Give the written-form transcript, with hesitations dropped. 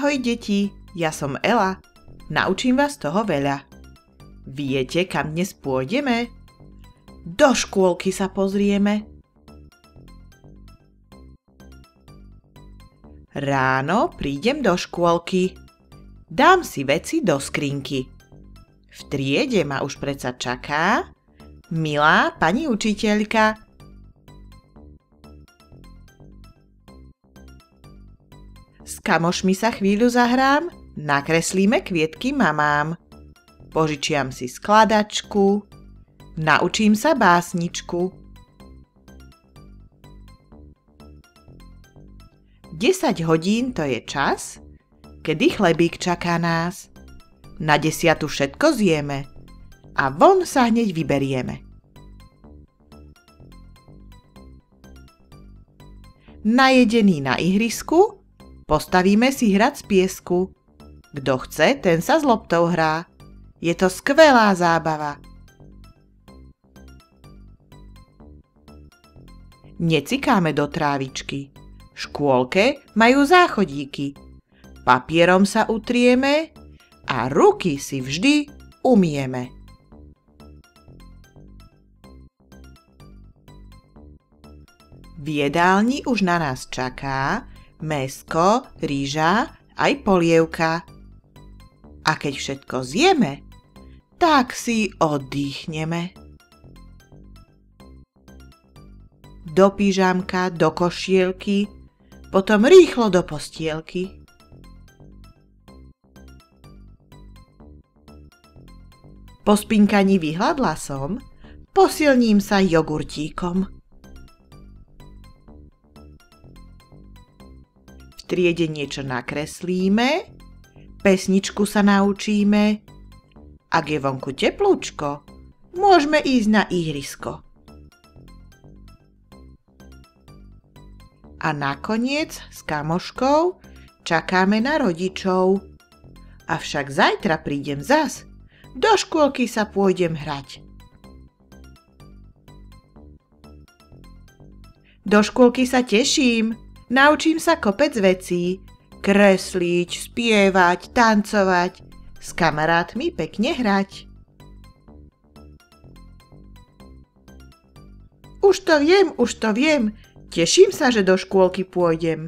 Ahoj deti, ja som Ela. Naučím vás toho veľa. Viete, kam dnes pôjdeme? Do škôlky sa pozrieme. Ráno prídem do škôlky. Dám si veci do skrinky. V triede ma už predsa čaká milá pani učiteľka. S kamošmi sa chvíľu zahrám, nakreslíme kvietky mamám. Požičiam si skladačku, naučím sa básničku. 10 hodín to je čas, kedy chlebík čaká nás. Na 10 všetko zjeme a von sa hneď vyberieme. Najedení na ihrisku postavíme si hrad z piesku. Kto chce, ten sa s loptou hrá. Je to skvelá zábava. Necikáme do trávičky. V škôlke majú záchodíky. Papierom sa utrieme a ruky si vždy umyjeme. V jedálni už na nás čaká mäsko, rýža aj polievka. A keď všetko zjeme, tak si oddychneme. Do pyžamka, do košielky, potom rýchlo do postielky. Po spinkaní vyhladla som, posilním sa jogurtíkom. V triede niečo nakreslíme, pesničku sa naučíme. Ak je vonku teplúčko, môžeme ísť na ihrisko. A nakoniec s kamoškou čakáme na rodičov. Avšak zajtra prídem zas, do škôlky sa pôjdem hrať. Do škôlky sa teším, naučím sa kopec vecí, kresliť, spievať, tancovať, s kamarátmi pekne hrať. Už to viem, teším sa, že do škôlky pôjdem.